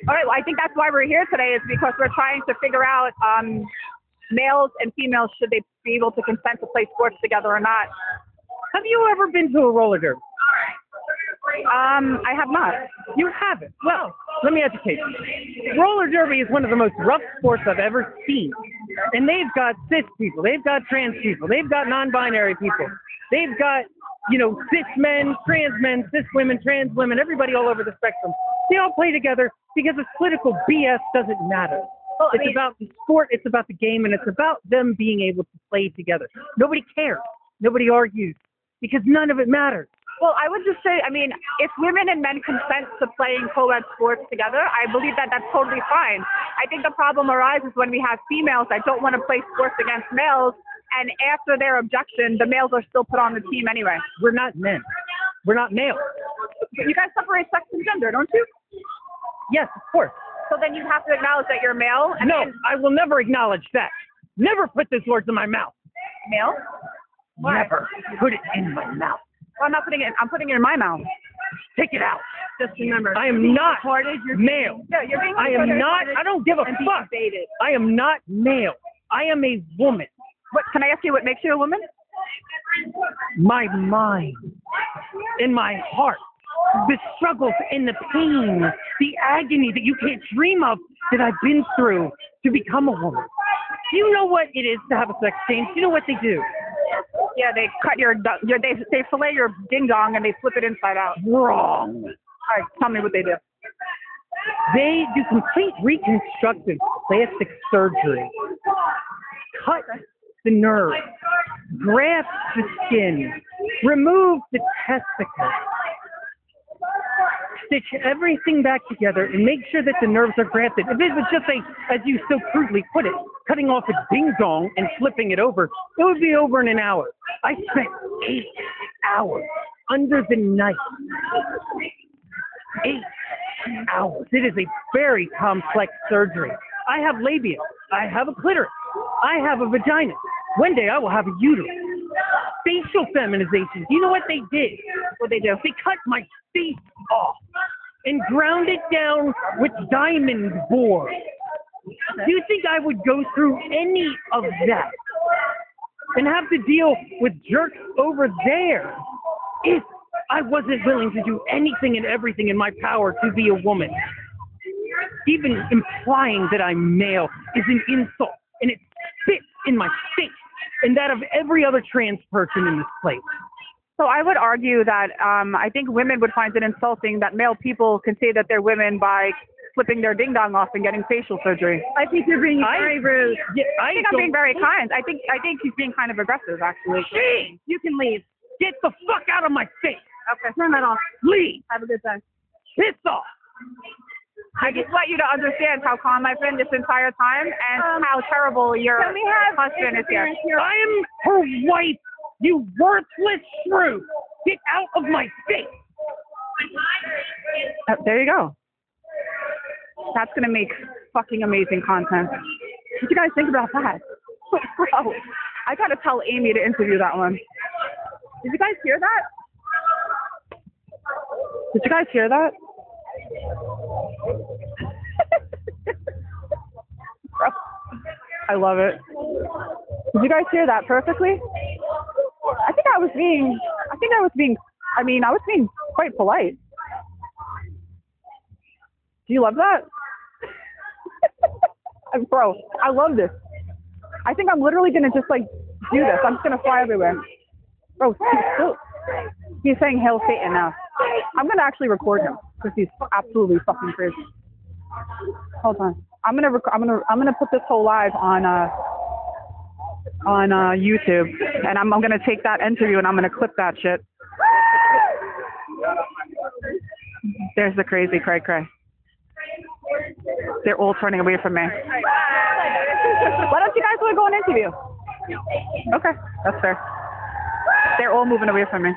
All right, well, I think that's why we're here today, is because we're trying to figure out males and females, should they be able to consent to play sports together or not. Have you ever been to a roller derby? I have not. You haven't? Well, let me educate you. Roller derby is one of the most rough sports I've ever seen. And they've got cis people, they've got trans people, they've got non-binary people, they've got, cis men, cis women, trans women, everybody all over the spectrum. They all play together because this political BS doesn't matter. It's about the sport, it's about the game, and it's about them being able to play together. Nobody cares. Nobody argues because none of it matters. Well, I would just say, if women and men consent to playing co-ed sports together, I believe that that's totally fine. I think the problem arises when we have females that don't want to play sports against males, and after their objection, the males are still put on the team anyway. We're not men. We're not males. You guys separate sex and gender, don't you? Yes, of course. So then you have to acknowledge that you're male? No, I will never acknowledge that. Never put those words in my mouth. Male? Why? Never put it in my mouth. Well, I'm not putting it. I'm putting it in my mouth. Take it out. Just remember. I am not male. Yeah, you're being I am not. I don't give a fuck. I am not male. I am a woman. What? Can I ask you what makes you a woman? My mind and my heart. The struggles and the pain, the agony that you can't dream of that I've been through to become a woman. Do you know what it is to have a sex change? Do you know what they do? Yeah, they cut they fillet your ding dong and they flip it inside out. Wrong. All right, tell me what they do. They do complete reconstructive plastic surgery. Cut the nerve, graft the skin, remove the testicles, stitch everything back together, and make sure that the nerves are grafted. If it was just as you so crudely put it, cutting off a ding-dong and flipping it over, it would be over in an hour. I spent 8 hours under the knife. 8 hours. It is a very complex surgery. I have labia. I have a clitoris. I have a vagina. One day I will have a uterus. Facial feminization. You know what they did? What they do? They cut my face off and ground it down with diamond board. Do you think I would go through any of that and have to deal with jerks over there if I wasn't willing to do anything and everything in my power to be a woman? Even implying that I'm male is an insult, and it spits in my face and that of every other trans person in this place. So I would argue that I think women would find it insulting that male people can say that they're women by flipping their ding-dong off and getting facial surgery. I think you're being very rude. Yeah, I think I'm being very kind. I think he's being kind of aggressive, actually. Hey, You can leave. get the fuck out of my face. Okay, turn that off. Leave. Have a good time. Piss off. I just want you to understand how calm I've been this entire time and how terrible your husband is here. I am her wife, you worthless shrew. Get out of my face. There you go. That's going to make fucking amazing content. What do you guys think about that? Bro, I got to tell Amy to interview that one. Did you guys hear that? Did you guys hear that? Bro, I love it. Did you guys hear that perfectly? I was being quite polite. Do you love that? Bro, I love this. I think I'm literally going to just like do this. I'm just going to fly everywhere. Bro, he's saying Hail Satan now. I'm going to actually record him because he's absolutely fucking crazy. Hold on. I'm going to put this whole live on YouTube, and I'm going to take that interview and I'm going to clip that shit. There's the crazy cray. They're all turning away from me. Why don't you guys want to go and interview? Okay, that's fair. They're all moving away from me.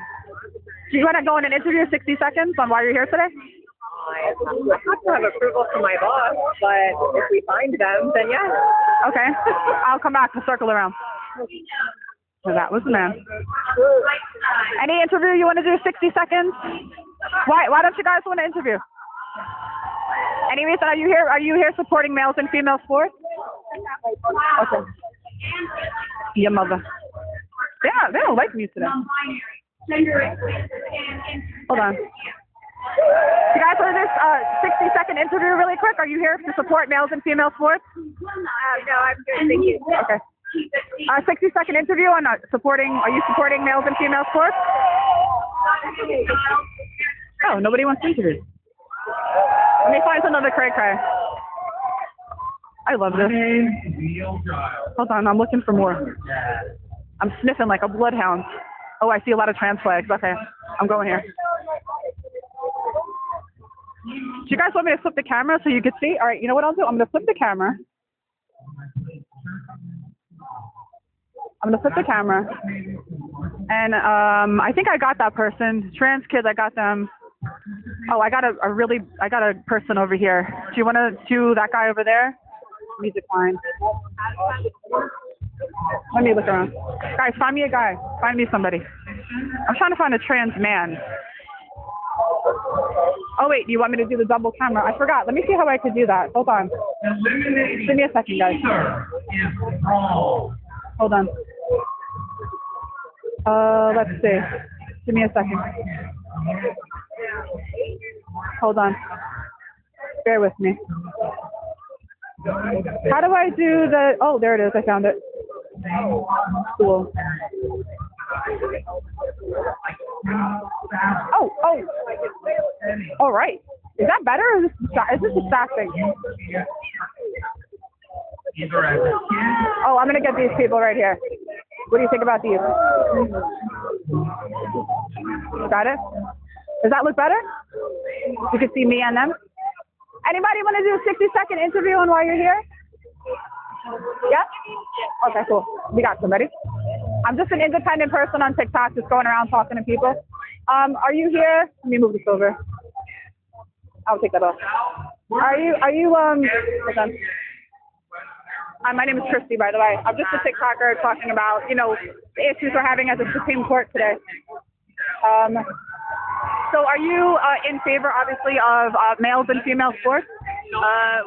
Do you want to go in and interview 60 seconds on why you're here today? I have to have approval from my boss, but if we find them, then yeah. Okay, I'll come back to circle around. So that was the man. Any interview you want to do 60 seconds? Why don't you guys want to interview? Any reason are you here supporting males and female sports? Okay. Your mother. Yeah, they don't like me today. Hold on. You guys want to do a 60-second interview really quick? Are you here to support males and female sports? No, I'm good. Thank you. Okay. 60-second interview on are you supporting males and female sports? Oh, nobody wants to interview. Let me find another cray. I love this. Hold on, I'm looking for more. I'm sniffing like a bloodhound. Oh, I see a lot of trans flags. Okay, I'm going here. Do you guys want me to flip the camera so you can see? All right, you know what I'll do? I'm going to flip the camera. And I think I got that person. Trans kids, I got them. Oh, I got a person over here. Do you want to do that guy over there? Music line. Let me look around. Guys, find me a guy. Find me somebody. I'm trying to find a trans man. Oh, wait, you want me to do the double camera? I forgot. Let me see how I could do that. Hold on. Give me a second, guys. Hold on. Let's see. Give me a second. Hold on. Bear with me. How do I do the... Oh, there it is. I found it. Cool. Oh. All right. Is that better or is this distracting? Oh, I'm going to get these people right here. What do you think about these? Got it? Does that look better? You can see me and them. Anybody want to do a 60-second interview on why you're here? Yeah? Okay, cool. We got somebody. I'm just an independent person on TikTok just going around talking to people. Are you here? Let me move this over. I'll take that off. Are you, hold on. My name is Christie, by the way. I'm just a TikToker talking about, the issues we're having at the Supreme Court today. So are you in favor, obviously, of males and female sports?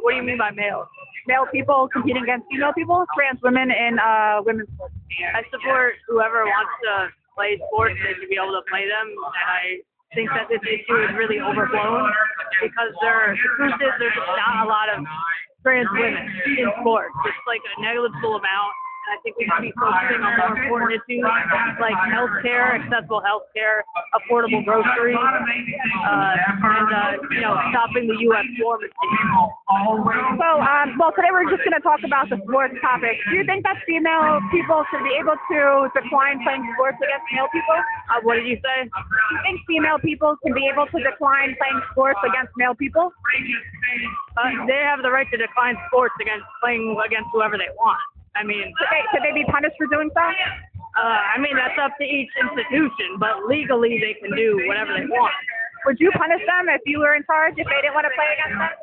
What do you mean by males? Male people competing against female people, trans women in women's sports. I support whoever wants to play sports. They should be able to play them. And I think that this issue is really overblown because the truth is there's not a lot of trans women in sports. It's like a negligible amount. And I think we should be focusing on more important issues like healthcare, accessible healthcare, affordable groceries, and stopping the U.S. war machine. So, well, today we're just going to talk about the sports topic. Do you think that female people should be able to decline playing sports against male people? What did you say? Do you think female people can be able to decline playing sports against male people? They have the right to decline sports against playing against whoever they want. I mean, could they be punished for doing so? That's up to each institution, but legally they can do whatever they want. Would you punish them if you were in charge, if they didn't want to play against them?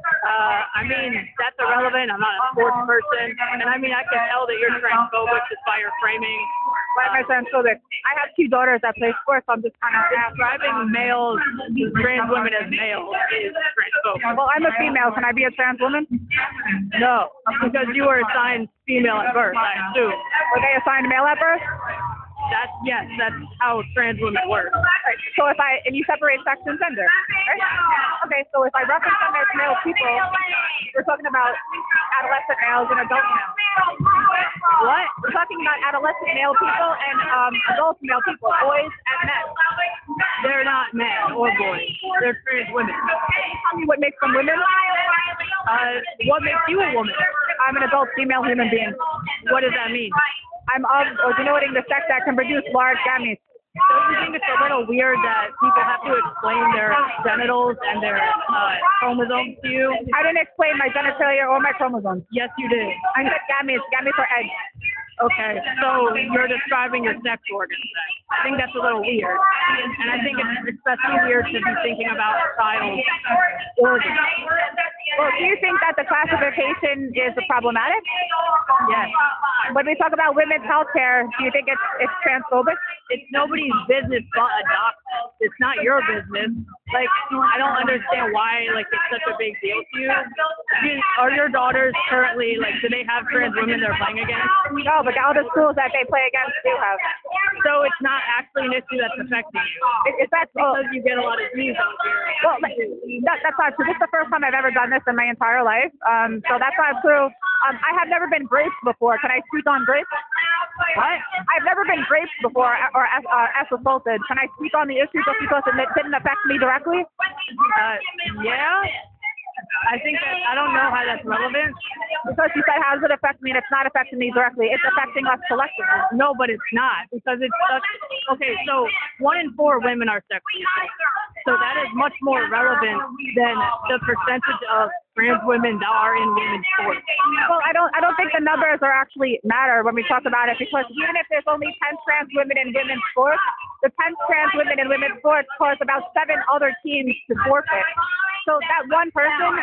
That's irrelevant. I'm not a sports person. And I can tell that you're transphobic just by your framing. Why am I transphobic? I have 2 daughters that play sports, so I'm just kind of describing males, trans women as males is transphobic. Well, I'm a female. Can I be a trans woman? No, because you were assigned female at birth, I assume. Were they assigned male at birth? Yes, that's how trans women work. Right. So and you separate sex and gender, right? Okay, so if I reference them as male people, we're talking about adolescent males and adult males. What? We're talking about adolescent male people and adult male people, boys and men. They're not men or boys. They're trans women. Can you tell me what makes them women? What makes you a woman? I'm an adult female human being. What does that mean? I'm of or denoting the sex that can produce large gametes. Don't you think it's a little weird that people have to explain their genitals and their chromosomes to you? I didn't explain my genitalia or my chromosomes. Yes, you did. I said gametes. Gametes are eggs. Okay, so you're describing your sex organs then. I think that's a little weird. And I think it's especially weird to be thinking about child organs. Well, do you think that the classification is problematic? Yes. When we talk about women's health care, do you think it's transphobic? It's nobody's business but a doctor. It's not your business. I don't understand why, it's such a big deal to you. Are your daughters currently, do they have trans women they're playing against? No, but all the schools that they play against do have. So it's not actually an issue that's affecting you. That's because you get a lot of views on here. Well, that's not true. This is the first time I've ever done this in my entire life. So that's not true. I have never been raped before. Can I speak on rape? What? I've never been raped before or assaulted. Can I speak on the issue just because it didn't affect me directly? Yeah. I think I don't know how that's relevant. Because you said, how does it affect me? And it's not affecting me directly. It's affecting us collectively. No, but it's not. Because it's such... Okay, so 1 in 4 women are sexually assaulted. So that is much more relevant than the percentage of trans women that are in women's sports. Well, I don't think the numbers are actually matter when we talk about it, because even if there's only 10 trans women in women's sports, the 10 trans women in women's sports caused about 7 other teams to forfeit. So that one person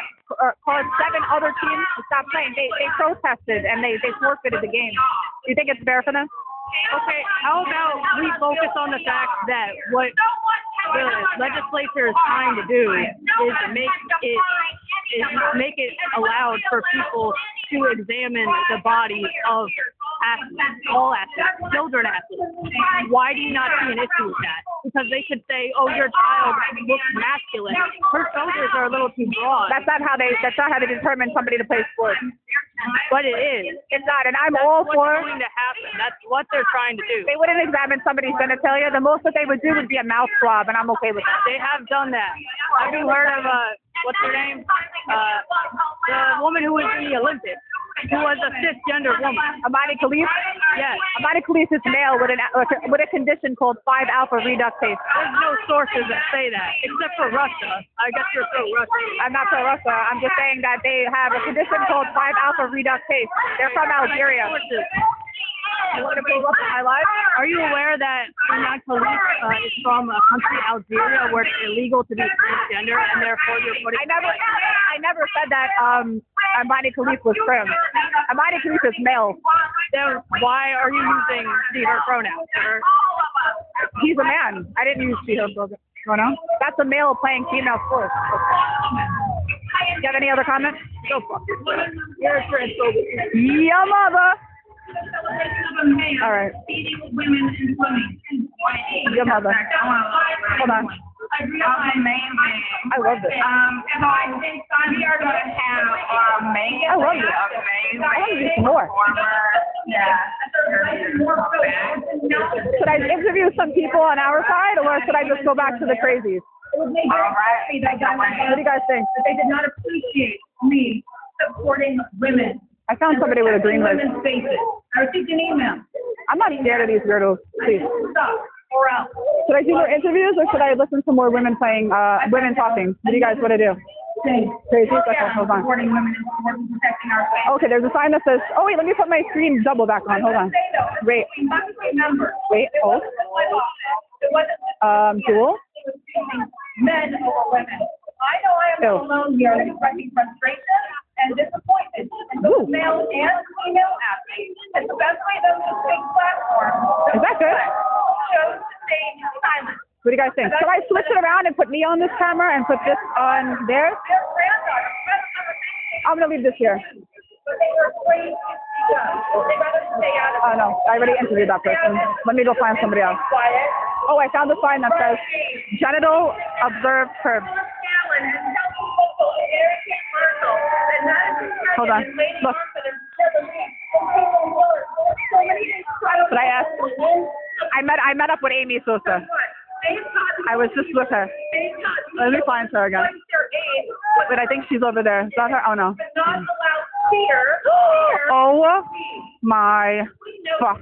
caused 7 other teams to stop playing. They protested and they forfeited the game. Do you think it's fair for them? Okay, how about we focus on the fact that what the legislature is trying to do is make it allowed for people to examine the bodies of athletes, all athletes, children athletes. Why do you not see an issue with that? Because they could say, oh, your child looks masculine. Her shoulders are a little too broad. That's not how they determine somebody to play sports. But it is. It's not, and I'm all for. That's what's going to happen. That's what they're trying to do. They wouldn't examine somebody's genitalia. The most that they would do would be a mouth swab, and I'm okay with that. They have done that. Have you heard of what's her name? The woman who was in the Olympics, who was a cisgender woman. Amani Khalif? Yes. Amani Khalif is male with a condition called 5-alpha reductase. There's no sources that say that, except for Russia. I guess you're pro-Russia. I'm not pro-Russia. I'm just saying that they have a condition called 5-alpha reductase. They're from Algeria. You want to pull up my life? Are you aware that Imran Khalif is from a country, Algeria, where it's illegal to be transgender, and therefore you're putting... I never said that Imran Khalif was trans. Imran Khalif is male. Then why are you using she/her pronouns? He's a man. I didn't use she/her pronouns. That's a male playing female sports. You have any other comments? Go fuck yourself. You're a transphobic. Yeah, mother. All right. Your mother. Hold on. I love this. We are going to have I love this. I want to do some more. Should I interview some people on our side, or should I just go back to the crazies? What do you guys think? They did not appreciate me supporting women. I found somebody with a green list. Women's faces. I received an email. I'm not scared of these weirdos. Please. Stop or else. Should I do more interviews, or should I listen to more women playing, women talking? What do you guys want to do? Crazy? Okay, hold on. Supporting women and supporting protecting our faith. Okay, there's a sign that says, oh wait, let me put my screen double back on. Hold on. Wait. We must remember. Wait, hold. Jewel? Men over women. I know I am not alone here expressing frustration and disappointment in both male and female athletes. It's the best way those with big platforms Is that good? chose to stay silent. What do you guys think? Should I switch it around and put me on this camera and put this on theirs? Their granddaughters, I'm going to leave this here. but they were afraid to speak up. They'd rather stay out of Oh no, I already interviewed that person. Let me go find somebody else. quiet. Oh, I found the sign that says genital observed curves. Hold on. Look. But I asked. I met up with Amy Sosa. I was just with her. Let me find her again. But I think she's over there. Is that her? Oh no. Oh my fuck.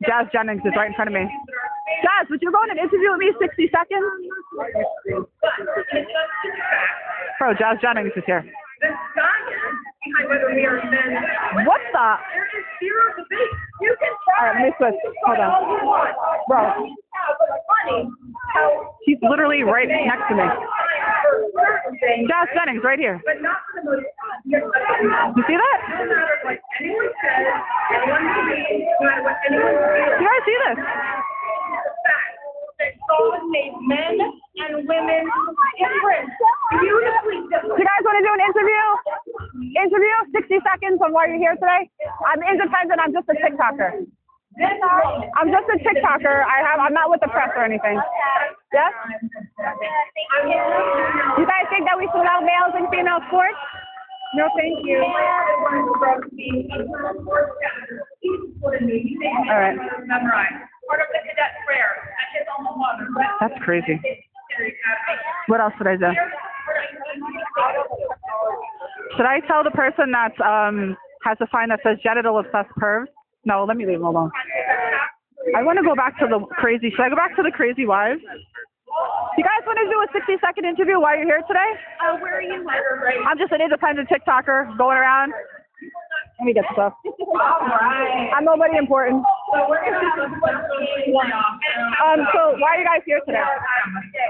Jazz Jennings is right in front of me. Jazz, would you go on an interview with me 60 seconds? Bro, Jazz Jennings is here. What the? Alright, let me switch. Hold on. Bro. She's literally right next to me. Jazz Jennings, right here. You see that? You guys see this? Men and women different. Beautifully different. Do you guys want to do an interview? 60 seconds on why you're here today? I'm independent. I'm just a TikToker. I'm just a TikToker. I'm not with the press or anything. Yes? You guys think that we should allow males in female sports? No, thank you. All right. That's crazy. What else should I do? Should I tell the person that has a sign that says genital obsessed pervs? No, let me leave them alone. I want to go back to the crazy. Should I go back to the crazy wives? You guys want to do a 60-second interview while you're here today? Where are you? I'm just an independent TikToker going around. Let me get stuff. I'm nobody important. So why are you guys here today?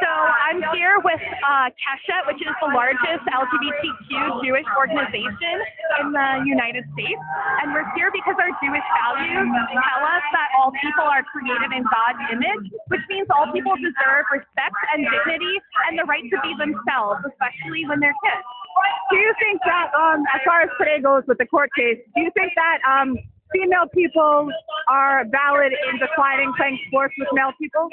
So I'm here with Kesha, which is the largest LGBTQ Jewish organization in the United States. And we're here because our Jewish values tell us that all people are created in God's image, which means all people deserve respect and dignity and the right to be themselves, especially when they're kids. Do you think that, as far as today goes with the court case, do you think that female people are valid in declining playing sports with male people?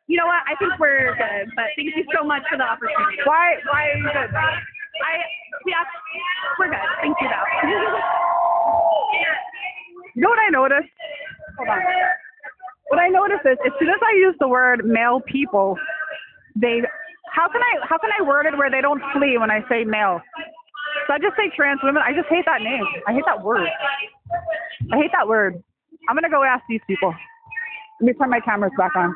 You know what? I think we're good, but thank you so much for the opportunity. Why are you good? Yeah, we're good. Thank you, though. You know what I noticed? Hold on. What I noticed is, as soon as I use the word male people, how can I word it where they don't flee when I say male? So I just say trans women. I just hate that name. I hate that word. I hate that word. I'm going to go ask these people. Let me turn my cameras back on.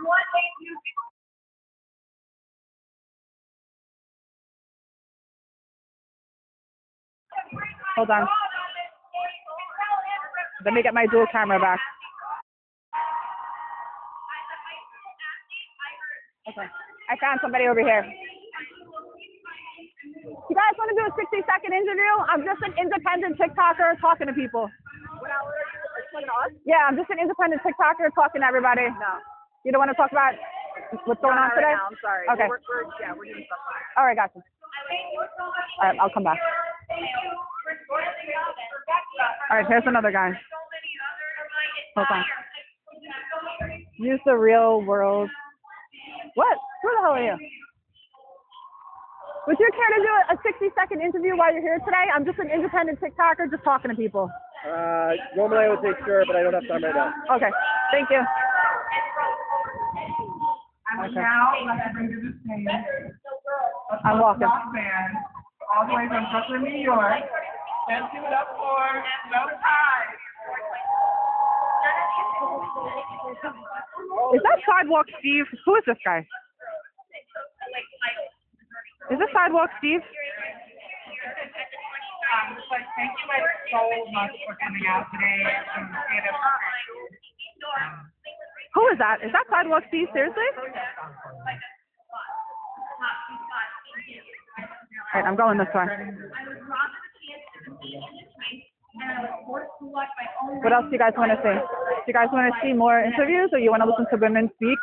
Hold on. Let me get my dual camera back. Okay. I found somebody over here. You guys want to do a 60-second interview? I'm just an independent TikToker talking to people. Yeah, I'm just an independent TikToker talking to everybody. No. You don't want to talk about what's going on today? Right now, I'm sorry. Okay. We're doing stuff. All right, gotcha. All right, I'll come back. All right, here's another guy. Hold on. Use the real world. What? Who the hell are you? Would you care to do a 60-second interview while you're here today? I'm just an independent TikToker just talking to people. Normally I would say sure, but I don't have time right now. Okay, thank you. And now, let's bring to the stage. I'm walking. Rock band, all the way from Brooklyn, New York. Let's give it up for No Time. Is that Sidewalk Steve? Who is this guy? Is this Sidewalk Steve? Thank you guys so much for coming out today. Who is that? Is that Sidewalk Steve? Seriously? All right, I'm going this way. What else do you guys want to see? Do you guys want to see more interviews, or you want to listen to women speak?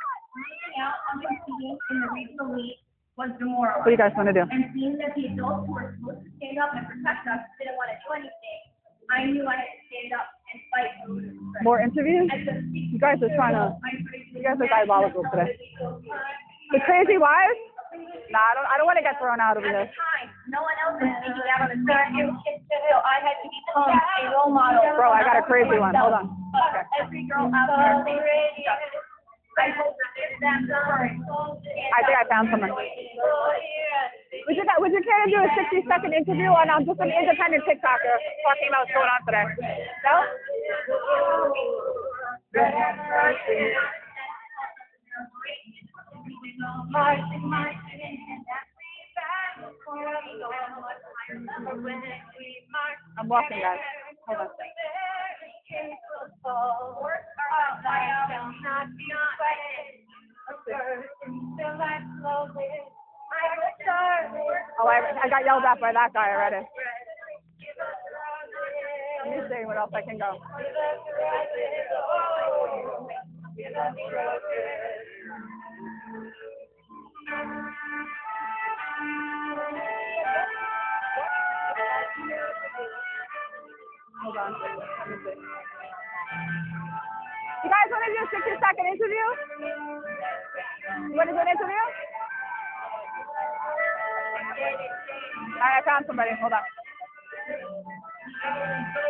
Was demoralized. What do you guys want to do? And seeing that the adults who were supposed to stand up and protect us didn't want to do anything, I knew I had to stand up and fight. More interviews? You guys are trying to. You guys are diabolical today. The crazy wives? Nah, I don't want to get thrown out over At here. the time, no one else was speaking out on the stage, so I had to become a role model. Bro, I got a crazy one. Hold on. Every girl out there thinks I hope that that's I think I found someone. Would you care to do a 60-second interview? And I'm just an independent TikToker talking about what's going on today. No? I'm walking, guys. Hold on. Oh, I got yelled at by that guy already. Let me see what else I can go. Hold on. Let me see. You guys want to do a 60-second interview? You want to do an interview? All right, I found somebody. Hold on.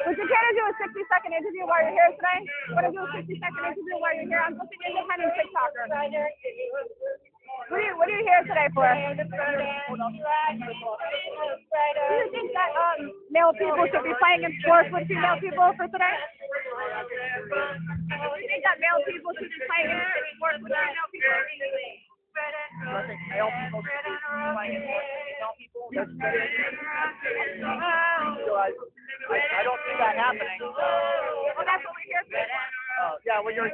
Would you care to do a 60-second interview while you're here today? Want to do a 60-second interview while you're here? I'm just an independent TikToker. What are you here today for? Do you think that male people should be playing in sports with female people for today? Do you think that male people should be playing in sports with female people? I think male people should be playing in sports with female people. I don't see that happening. Well, that's what we're here for. Yeah, well, you're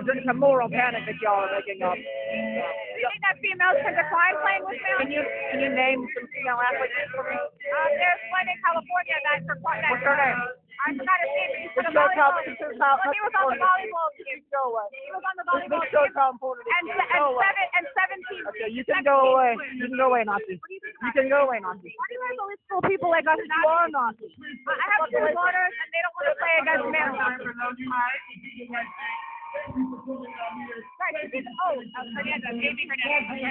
just a moral panic that y'all are making up. Do you think that females can decline playing with males? Can you name some female athletes for me? There's one in California that performed that. What's her name? I forgot his name, but he's on the Show volleyball Tom- team. show Tom- He was on the volleyball team. Go away. He was on the volleyball Show team. Tom Porter. And 17. Okay, you can go away. You can go away, Nazi. You can go away, Nazi. Why do you guys always call people like us You are Nazi. I have two daughters, and they don't want to play against men. Right, Hernandez, Amy Hernandez.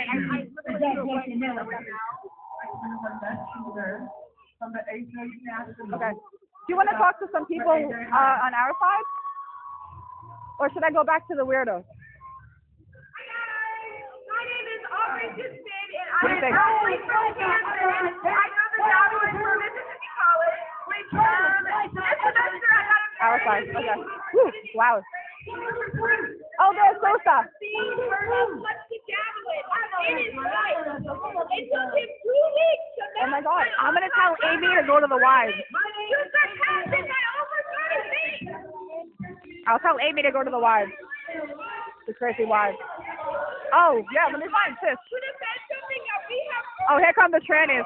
Okay. Do you want to talk to some people on our side? Or should I go back to the weirdos? My name is Aubrey Gibson, and What do you think? I know the job was for Mississippi College, which this semester I got a Our side. Okay. Woo, wow. Oh, there's Sosa. Oh my God. I'm going to tell Amy to go to the Wise. You surpassed it by over 30 feet. I'll tell Amy to go to the wives. The Christie wives. Oh, yeah, let me find sis. Oh, here come the trannies.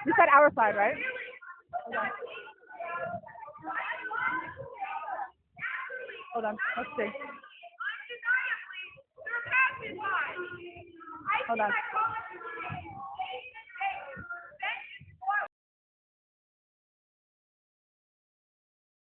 You said our side, right? Hold on. Let's see. Hold on.